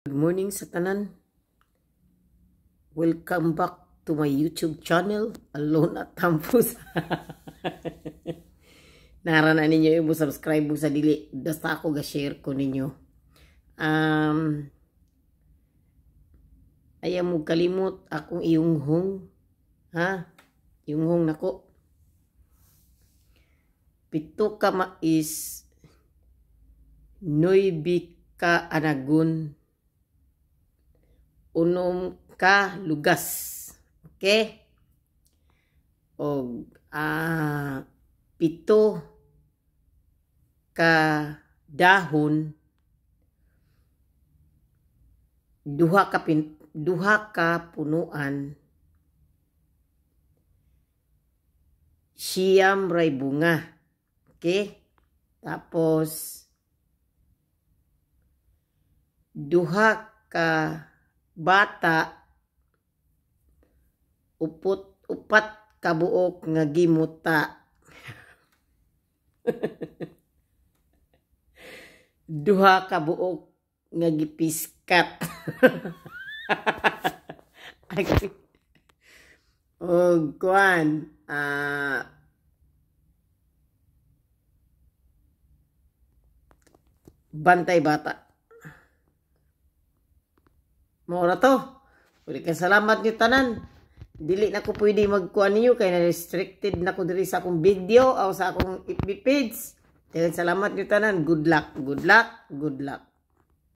Good morning sa tanan. Welcome back to my YouTube channel, Alone at Tampus. Narana ninyo yung subscribe mo sa dili. Basta ako ga-share ko ninyo. Ayaw mo kalimot akong iyunghong. Ha? Iyunghong nako. Pito ka mais. Noybi ka anagun. Unom ka lugas. Okay? O pito ka dahon. Duha ka punuan. Siyam ray bunga. Okay? Tapos duha ka bata, upat kabuok nga gimuta. Duha kabuok nga gipiskat. O kuan, bantay bata. Maura to. Uli ka salamat nyo tanan. Dili na ko pwede magkuhan niyo kaya na-restricted na ko diri sa akong video o sa akong FB page. Salamat nyo tanan. Good luck. Good luck. Good luck.